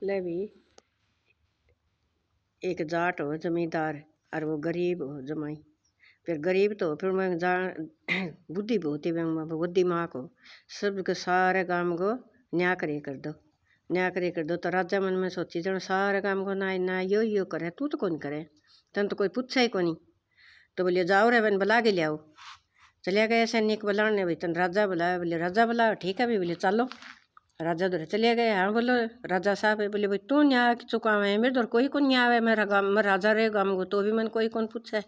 ले भी एक जाट हो जमींदार और वो गरीब हो जमाई। फिर गरीब तो फिर मैं जा बुद्धि बहुत ही बुद्धि माँ को सबके सारे काम को न्याय करे कर दो, न्याय करे कर दो। तो राजा मन में सोची जन सारे काम को ना यो करे, तू तो कौन करे, तन तो कोई पूछा ही कोनी। तो बोलिए जाओ रे बन बुला के ले आओ। चले गए सैनिक बुलाने, भाई तन राजा बुलाया। बोले राजा बुलाओ, ठीक है भाई। बोले चलो। राजा उधर चले गए। हाँ बोलो राजा साहब है। बोले भाई तू न्याय चुका है, मेरे उधर कोई कौन न्याय है, मेरा गाँव में राजा रहे गाँव को तो भी मन कोई कौन पूछा है।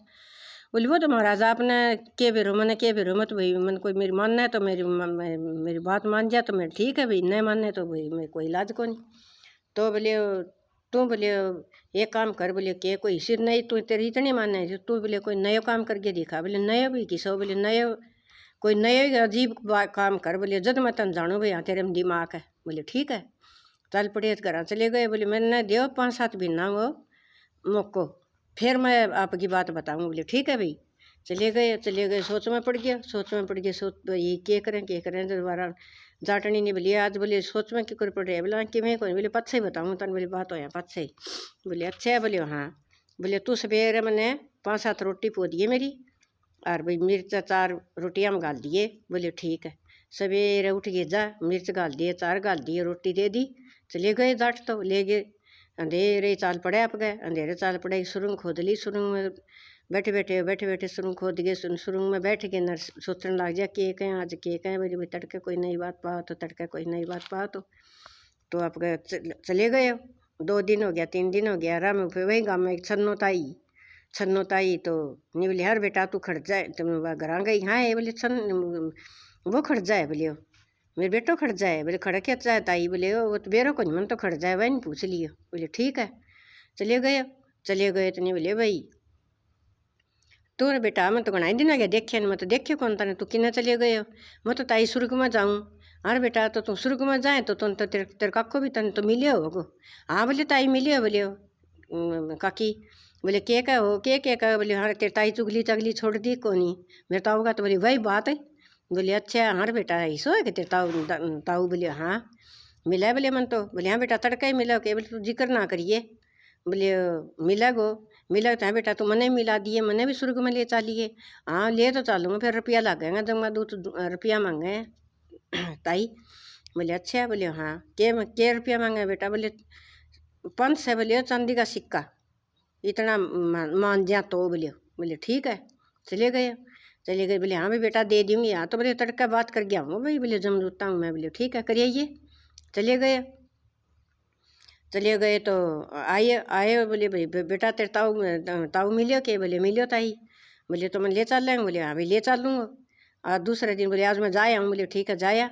बोले वो तो महाराजा आपने के बेरो मैंने के बेरो मत भाई, मन कोई मेरी मानना है तो मेरी बात मान जाए तो मैं ठीक है भाई, नहीं मानने तो भाई मैं कोई इलाज को नहीं। तो बोले तू बोले एक काम कर, बोले के कोई सिर नहीं तू तेरी इतनी मानना है, तू बोले कोई नया काम करके दिखा। बोले नया भी किसो, बोले नया कोई नया अजीब काम कर। बोले जद मैं तन जानू भाई, हाँ तेरे में दिमाग है। बोले ठीक है चल पड़े घर चले गए। बोले मैंने दो 5-7 महीना वो मौको, फिर मैं आपकी बात बताऊँ। बोले ठीक है भाई। चले गए सोच में पड़ गया, सोच ये क्या करें दोबारा जाटनी नहीं। बोलिए आज बोले सोच में क्यों कर पड़ रहे, बोले कि मैं कोई। बोले पच्चे ही बताऊँ तन, बोली बात हो यहाँ पच्चे ही। बोले अच्छा है। बोले हाँ। बोले तू सवेरे मैंने 5-7 रोटी पो दिए मेरी, और भाई मिर्च 4 रोटियाँ में गाल दिए। बोले ठीक है। सवेरे उठ के जा मिर्च गाल दिए, 4 गाल दिए, रोटी दे दी। चले गए जाट तो ले गए। अंधेरे चाल पड़े आप गए, अंधेरे चाल पड़े। सुरंग खोद ली, सुरंग में बैठे बैठे सुरंग खोद गए। सुरंग में बैठ के न सोचने लग जा के कहें आज के कहें। बोले भाई तड़के कोई नई बात पाओ तो, तड़के कोई नई बात पाओ तो आप गए चले गए। 2 दिन हो गया, 3 दिन हो गया। राम फिर वही गाँव में एक छन्नो ताई तो नहीं। बोले यार बेटा तू खड़ जाए, तुम घर गई। हाँ ये बोले वो खड़ जाए। बोले मेरे बेटो खड़ जाए। बोले खड़ क्या चाहे ताई। बोले वो तो बेरो को नहीं मन तो खड़ जाए, वही नहीं पूछ लियो। बोले ठीक है। चले गए तो नहीं। बोले भाई तू रे बेटा मैं तो घना दिन आ गया देखे मैं तो देखे कौन तने, तू किन्ना चले गए हो। मैं तो ताई सुर्ग में जाऊँ। अरे बेटा तो तू सुर्ग में जाए तो तुम तो तेरे काको भी तन तो मिले होगो। हाँ बोले ताई मिले हो। बोले काकी। बोले के का हो के का। बोले हाँ तेरे ताई चुगली छोड़ दी कोनी, मेरे ताऊ का। तो बोले वही बात है। बोले अच्छा हाँ बेटा ऐसो है कि तेरे ताऊ। बोले हाँ मिला है। बोले मन तो। बोले हाँ बेटा तड़का ही मिला के। बोले तू जिक्र ना करिए। बोले मिला तो हाँ बेटा तू मने मिला दिए, मने भी सुर्ग में ले चालिए। हाँ ले तो चालूँगा, फिर रुपया लगेगा जब मैं 2 रुपया मांगे ताई। बोले अच्छा। बोले हाँ के रुपया मांगे बेटा। बोले 5 से। बोले चांदी का सिक्का इतना मान जा तो। बोले ठीक है। चले गए। बोले हाँ भाई बेटा दे दूँगी। हाँ तो बोले तड़का बात कर गया हूँ भाई। बोले जम जुता हूँ मैं। बोले ठीक है करिए ये। चले गए तो आए। बोले भाई बेटा तेरे ताऊ मिलियो के। बोले मिलियो ताई। बोले तो मैं ले चल लेंगे। बोले हाँ भाई ले चल लूँगा। और दूसरे दिन बोले आज मैं जाया हूँ। बोले ठीक है जाया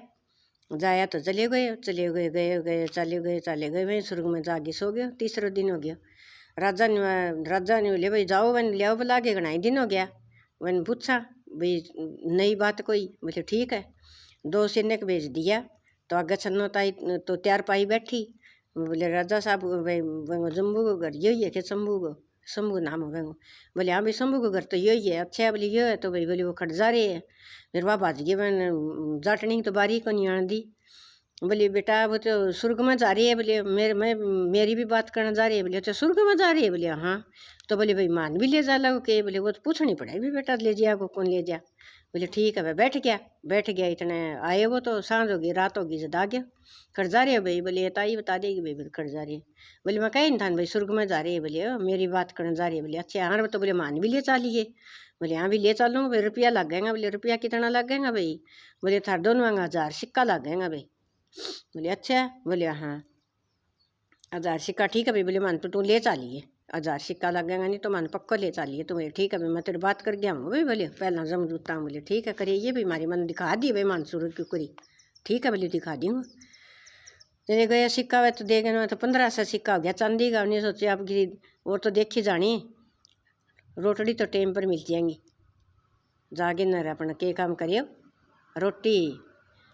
तो चले गए वहीं सुर्ग में जाके सो गए। तीसरा दिन हो गया। राजा ने बोले भाई जाओ वन ले आओ बुला के, घना दिन हो गया। वन पूछा भाई नई बात कोई। बोले ठीक है। 2 सैनिक भेज दिया तो आगे छन्नो ताई तो तैयार पाई बैठी। बोले राजा साहब जम्बू को घर यही है कि शंभू नाम है। बोले हाँ भाई शंभू को घर तो यही है। अच्छा बोले ये है तो भाई। बोले वो खट जा रहे है। फिर वह भाज गए मैंने जाटनी तो बारी को नहीं आन दी। बोले बेटा वो तो सुर्ग में जा रही है। बोले मेरी भी बात करने जा रही है। बोले अच्छा सुर्ग में जा रही है। बोले हाँ। तो बोले भाई मान भी ले जा लो के। बोले वो तो पूछनी पड़ेगी बेटा ले जा को कौन ले जा। बोले ठीक है भाई बैठ गया। इतने आए वो तो सांझ होगी रात होगी जद आ गया। खड़ जा रही है भाई। बोले ताई बता देगी भाई खड़ जा रही है। बोले मैं कहीं था भाई सुर्ग में जा रही है। बोले मेरी बात करने जा रही है। बोले अच्छा हाँ तो बोले मान भी ले चालिए। बोले हाँ भी ले चलूँगा भाई रुपया लगेगा। बोले रुपया कितना लगेगा भाई। बोले थार दोनों 1000 सिक्का लगेगा भाई। बोले अच्छा। बोले हाँ 1000 सिक्का ठीक है भाई। बोले मान तो तू ले चालिए, 1000 सिक्का लगेगा नहीं तो मान पक्का ले चालिए। तो बोले ठीक है भाई मैं तेरी बात कर गया हूँ भाई। बोले पहला जम जूता हूँ। बोले ठीक है करिए ये भी हमारी मन दिखा दिए भाई मानसूर क्यों करी। ठीक है बोले दिखा दूँगा। चले गए सिक्का वे तो दे गए तो 1500 सिक्का हो गया चांदी का। उन्हें सोचे आपकी और तो देखी जानी रोटड़ी तो टाइम पर मिल जाएंगी। जागे न अपना के काम करियो रोटी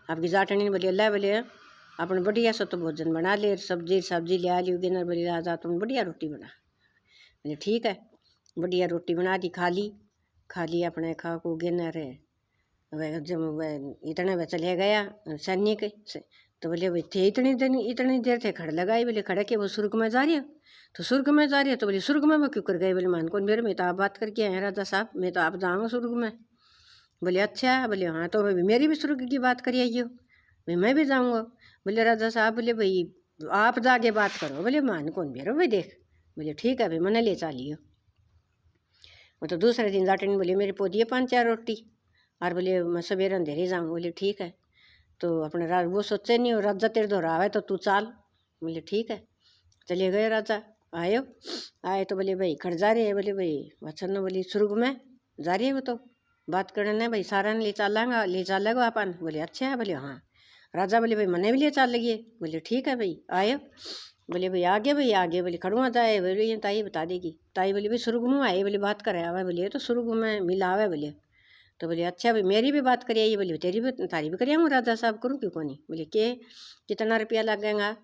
आपकी जाटनी ने। बोले अल्लाह बोले अपन बढ़िया सो तो भोजन बना ले, सब्जी ले आ ली उगे न। बोले राजा तुम बढ़िया रोटी बना। बोले ठीक है। बढ़िया रोटी बना दी खा ली अपने खा को गे न रे। वह जब वह इतने वह चले गया सैनिक तो बोले भाई थे इतनी देर थे खड़े लगाई, बोले खड़े के वो सुर्ग में जा रही है, तो सुर्ग में जा रही है, तो बोले सुर्ग में वो क्यों कर गए, बोले मान कौन मेरे, मैं तो आप बात करके आए राजा साहब, मैं तो आप जाऊँगा सुर्ग में। बोले अच्छा, बोले हाँ तो भाई मेरी भी सुर्ग की बात करी आइयो, भाई मैं भी जाऊँगा। बोले राजा साहब, बोले भाई आप जाके बात करो, बोले मान कौन बेरो भाई देख। बोले ठीक है भाई मैंने ले चालियो। वो तो दूसरे दिन जाटनी बोले मेरे पोदिए 5-4 रोटी, और बोले मैं सवेरे अंधेरे जाऊँ। बोले ठीक है। तो अपने वो सोचे नहीं, राजा तेरे दोहरा आवे तो तू चाल। बोले ठीक है। चले गए राजा, आए तो बोले भाई खड़ जा रहे है, बोले भाई वचन बोली सुर्ग में जा रही है वो तो बात करने भाई सारा ले चालेगा अपन। बोले अच्छा है, बोले हाँ। राजा बोले भाई मने भी ले चाल लगी। बोले ठीक है भाई आयो। बोले भाई आगे बोले खड़ुआ जाए, बोले ये ताई बता देगी। ताई बोली भाई सुर्ग में आए, बोले बात करे आवे, बोले तो सुर्ग में मिला आवे। बोले तो बोले अच्छा भाई मेरी भी बात करिए, बोले तेरी भी तारी भी करिए राजा साहब, करूँ क्यों कोनी। बोले के कितना रुपया लगेगा।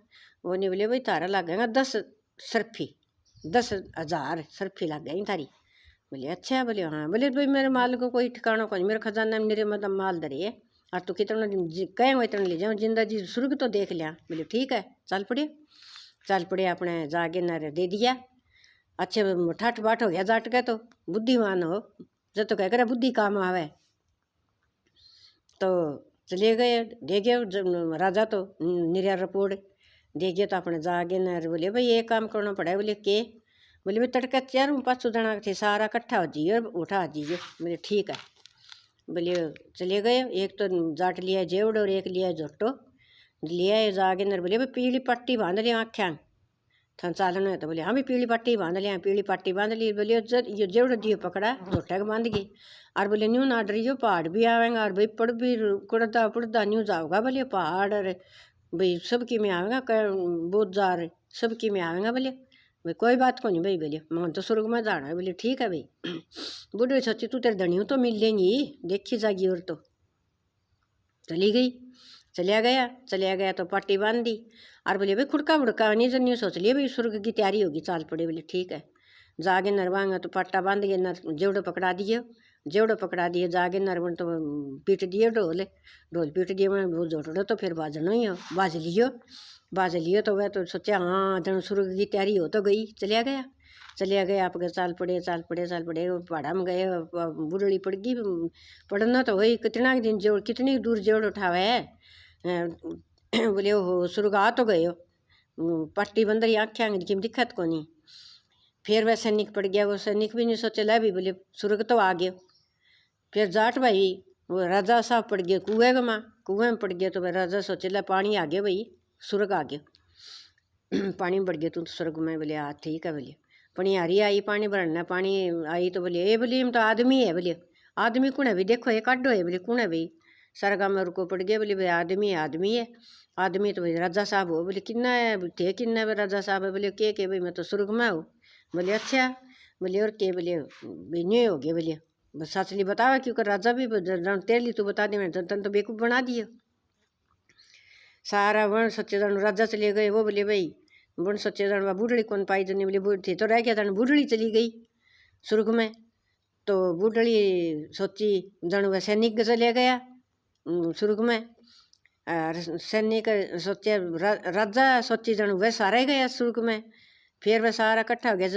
वो नहीं, बोले भाई तारा लगेगा 10 सरफी, 10,000 सरफी लग गई तारी। बोले अच्छा, बोले हाँ। बोले भाई मेरे माल को कोई ठिकाना कोई, मेरे खजाना में मेरे मतलब माल धरे है, और तू कितना कहेंगे इतना ले जाऊँ, जिंदा जी सुर्ग तो देख लिया। बोले ठीक है चल पड़े अपने जागे न दे दिया। अच्छे ठठ बाट हो गया जाट के, तो बुद्धिमान हो जब तो कह करे बुद्धि काम आवे। तो चले गए, दे गए राजा तो निर्या रिपोर्ट दे गए, तो अपने जागे न बोले भाई ये काम करना पड़ा। बोले के, बोले भाई तड़का 4-5 जना थे सारा इकट्ठा हो जाइए और उठा दीजिए। बोले ठीक है। बोले चले गए, एक तो जाट लिया जेवड़ और एक लिया जोटो लिया। जागे न बोले भाई पीली पट्टी बांध लिया आख्या थान चालन है। तो बोले हाँ भी पीली पट्टी बांध लिया, पीली पट्टी बांध ली। बोले ये जेवड़ दियो पकड़ा जोटा के बांध गई, और बोले न्यू ना डरियो पहाड़ भी आवेगा, और भाई पड़ भी कुड़दा पुड़दा न्यू जाओगा। बोले पहाड़ और भाई सबकी में आवेगा, बहुत जार सबकी में आवेगा। बोले भाई कोई बात को नहीं भाई, बोले मैं तो सुर्ग में जाना है। बोले ठीक है भाई। बूढ़े सोची तू तेरे धनियों तो मिल लेंगी, देखी जागी। और तो चली गई, चलिया गया तो पट्टी बांध दी, और बोले भाई खुड़का बुड़का नहीं जनियो सोच लिए भाई सुर्ग की तैयारी होगी, चाल पड़े। बोले ठीक है। जागे नरवांगा तो पट्टा बांध गए, नर जेवड़ो पकड़ा दिए जागे नरवन तो पीट दिए ढोल पीट दिए। मैं वो जोड़ो तो फिर बाजनो ही हो, बाज लियो तो वह तो सोचा हाँ जन सुर्ग की तैयारी हो तो गई। चलिया गया आपके चाल पड़े पहाड़ा में गए। बुढ़ड़ी पड़ गई, पढ़ना तो वही कितना दिन जोड़ कितनी दूर जोड़ उठावे है। बोले हो सुर्ग आ तो गए, पट्टी बंदर ही आख्या की दिक्कत को नहीं। फिर वह सैनिक पड़ गया, वो सैनिक भी नहीं सोचे ला भी, बोले सुर्ग तो आ गया। फिर जाट भाई वो राजा साहब पड़ गए कुएं में पड़ गया। तो वह राजा सोचे ला पानी आ गया भाई, सुर्ग आ गया। पानी में पड़ गया तू तो स्वर्ग में। बोले हाँ ठीक है। बोले पनियारी आई पानी भरना, पानी आई तो बोले ए बोले हम तो आदमी है। बोले आदमी कौन है भाई, देखो ये काटो है। बोले कौन है भाई, सारा गाँव में रुको पड़ गया। बोले भाई आदमी है। आदमी तो भाई राजा साहब हो। बोले किन्ना है थे, किन्ना है राजा साहब है। बोले के भाई मैं तो सुर्ग में हूँ। बोले अच्छा, बोले और के, बोले न्यू हो गया। बोले बस सचली बतावा क्योंकि राजा भी तेरे लिए तू बता दे, मैं तन तो बेकूफ बना दिया सारा। वन सच्चे जन राजा चले गए। वो बोले भाई वन सच्चे जन बूढ़ड़ी कौन पाई जनी। बोले थे तो रह गया जन बूढ़ड़ी चली गई सुर्ग में। तो बूढ़ड़ी सोची जन वह सैनिक चले गया सुर्ग में, और सैनिक सोचे राजा सोची जन वह सारे गया सुर्ग में। फिर वह सारा इकट्ठा हो गया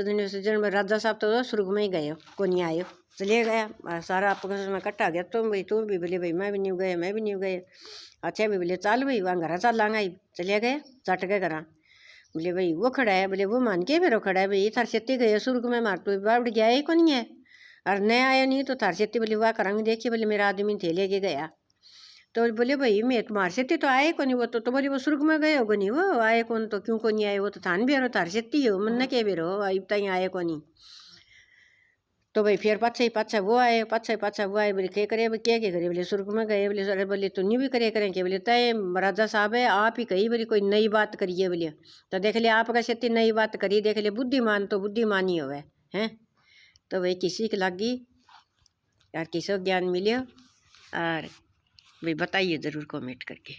जन राजा साहब तो सुर्ग में ही गए को नहीं आयो, चले गया सारा आपस में इकट्ठा हो गया। तुम भी बोले भाई मैं भी नहीं गए। अच्छा भी बोले चल भाई वहाँ घर चल लांगा। चले गए चट के घर। बोले भाई वो खड़ा है। बोले वो मान के फिर खड़ा है भाई थार छेती गए सुर्ग में, मार तो बावड़ गया ही को नहीं है, और न आया नहीं तो थार छेती। बोले वाह करांगे देखिए, बोले मेरा आदमी थे लेके गया। तो बोले भाई मैं तुम्हारे छेती तो आए को नहीं। वो तो बोले वो सुर्ग में गए होगा नहीं, वो आए कौन तो क्यों को नहीं आए, वो तो थान भी रो थार छेती हो मन न के भी रो अब तक आए को नहीं। तो भाई फिर पाछा वो आए बोले क्या करे क्या करे। बोले सुर्ग में गए। बोले अरे बोले तू नहीं भी करें क्या। बोले तय राजा साहब है आप ही कही, बोले कोई नई बात करिए। बोले तो देख लिया आपका छेती नई बात करी, देख लिया बुद्धिमान तो बुद्धिमान ही होवे हैं। तो भाई किसी की लगी यार, किसी को ज्ञान मिले और भाई बताइए ज़रूर कमेंट करके।